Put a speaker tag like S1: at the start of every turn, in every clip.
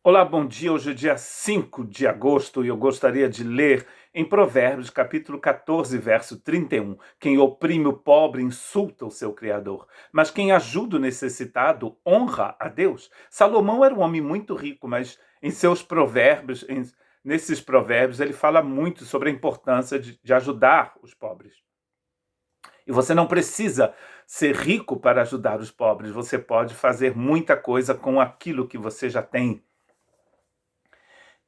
S1: Olá, bom dia. Hoje é dia 5 de agosto e eu gostaria de ler em Provérbios, capítulo 14, verso 31. Quem oprime o pobre insulta o seu Criador, mas quem ajuda o necessitado honra a Deus. Salomão era um homem muito rico, mas em seus provérbios, nesses provérbios, ele fala muito sobre a importância de ajudar os pobres. E você não precisa ser rico para ajudar os pobres, você pode fazer muita coisa com aquilo que você já tem.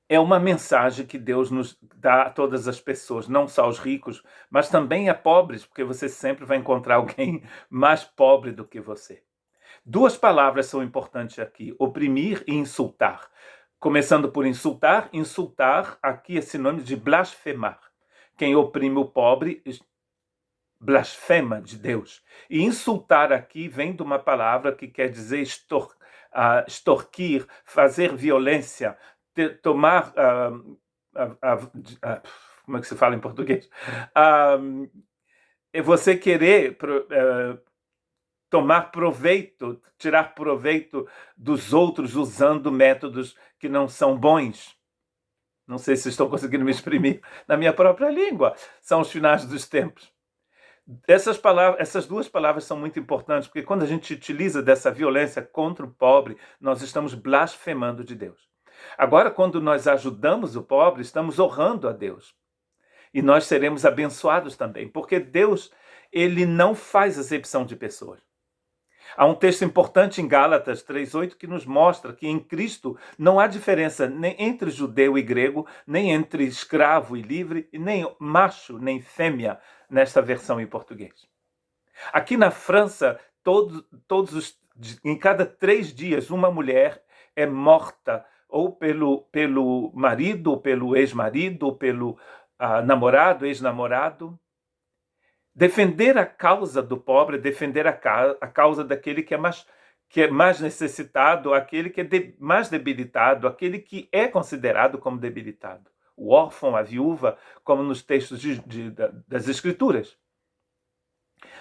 S1: É uma mensagem que Deus nos dá a todas as pessoas, não só aos ricos, mas também a pobres, porque você sempre vai encontrar alguém mais pobre do que você. Duas palavras são importantes aqui: oprimir e insultar. Começando por insultar, insultar aqui é sinônimo de blasfemar. Quem oprime o pobre blasfema de Deus. E insultar aqui vem de uma palavra que quer dizer extorquir, fazer violência, tomar. Como é que se fala em português? É você querer tomar proveito, tirar proveito dos outros usando métodos que não são bons. Não sei se estou conseguindo me exprimir na minha própria língua. São os finais dos tempos. Essas duas palavras são muito importantes, porque quando a gente utiliza dessa violência contra o pobre, nós estamos blasfemando de Deus. Agora, quando nós ajudamos o pobre, estamos honrando a Deus. E nós seremos abençoados também, porque Deus, ele não faz acepção de pessoas. Há um texto importante em Gálatas 3:8 que nos mostra que em Cristo não há diferença nem entre judeu e grego, nem entre escravo e livre, nem macho nem fêmea nesta versão em português. Aqui na França, em cada 3 dias, uma mulher é morta ou pelo marido, ou pelo ex-marido, ou pelo namorado, ex-namorado. Defender a causa do pobre, defender a causa daquele que é mais necessitado, aquele que é mais debilitado, aquele que é considerado como debilitado. O órfão, a viúva, como nos textos das Escrituras.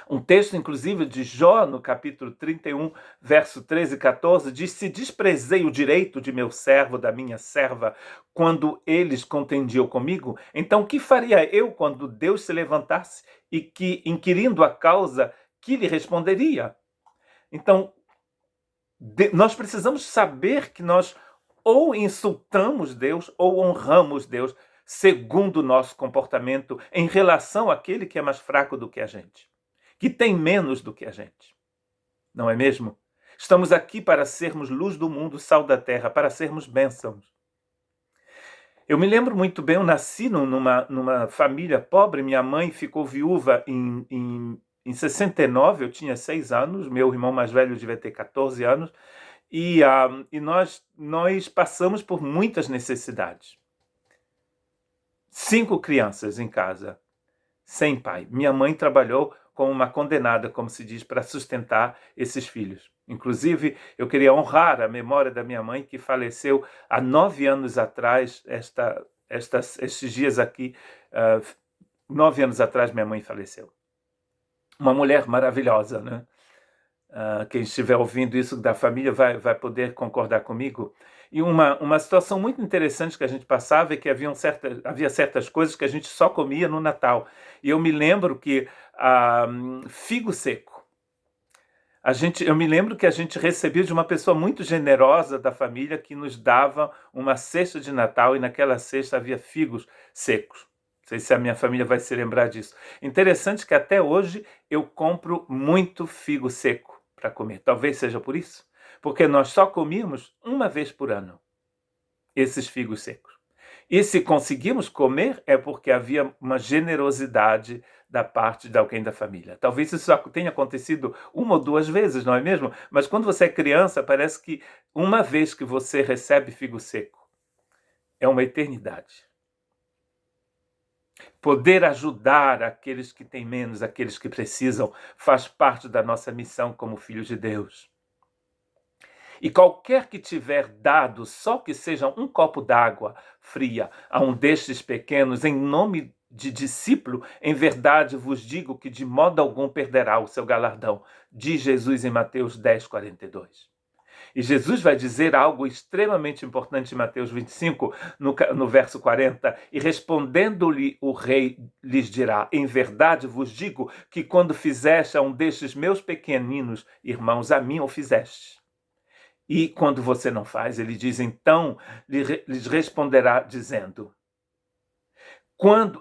S1: Um texto, inclusive, de Jó, no capítulo 31, verso 13 e 14, diz: se desprezei o direito de meu servo, da minha serva, quando eles contendiam comigo, então que faria eu quando Deus se levantasse e que, inquirindo a causa, que lhe responderia? Então, nós precisamos saber que nós ou insultamos Deus ou honramos Deus, segundo o nosso comportamento em relação àquele que é mais fraco do que a gente, que tem menos do que a gente. Não é mesmo? Estamos aqui para sermos luz do mundo, sal da terra, para sermos bênçãos. Eu me lembro muito bem, eu nasci numa família pobre, minha mãe ficou viúva em 69, eu tinha 6 anos, meu irmão mais velho devia ter 14 anos, e nós passamos por muitas necessidades. 5 crianças em casa, sem pai. Minha mãe trabalhou como uma condenada, como se diz, para sustentar esses filhos. Inclusive, eu queria honrar a memória da minha mãe, que faleceu há 9 anos atrás, estes dias aqui, 9 anos atrás minha mãe faleceu. Uma mulher maravilhosa, né? Quem estiver ouvindo isso da família vai poder concordar comigo. E uma situação muito interessante que a gente passava é que havia certas coisas que a gente só comia no Natal. E eu me lembro que figo seco. Eu me lembro que a gente recebia de uma pessoa muito generosa da família que nos dava uma cesta de Natal e naquela cesta havia figos secos. Não sei se a minha família vai se lembrar disso. Interessante que até hoje eu compro muito figo seco para comer. Talvez seja por isso. Porque nós só comíamos uma vez por ano esses figos secos. E se conseguimos comer é porque havia uma generosidade da parte de alguém da família. Talvez isso só tenha acontecido 1 ou 2 vezes, não é mesmo? Mas quando você é criança, parece que uma vez que você recebe figo seco, é uma eternidade. Poder ajudar aqueles que têm menos, aqueles que precisam, faz parte da nossa missão como filhos de Deus. E qualquer que tiver dado, só que seja um copo d'água fria, a um destes pequenos, em nome de discípulo, em verdade vos digo que de modo algum perderá o seu galardão, diz Jesus em Mateus 10:42. E Jesus vai dizer algo extremamente importante em Mateus 25, no verso 40. E respondendo-lhe o rei, lhes dirá: em verdade vos digo que quando fizeste a um destes meus pequeninos irmãos, a mim o fizeste. E quando você não faz, ele diz, então lhes responderá dizendo: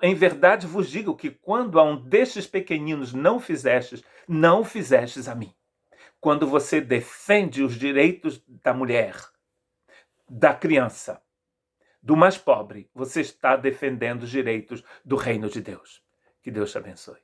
S1: em verdade vos digo que quando a um destes pequeninos não fizestes, não fizestes a mim. Quando você defende os direitos da mulher, da criança, do mais pobre, você está defendendo os direitos do reino de Deus. Que Deus te abençoe.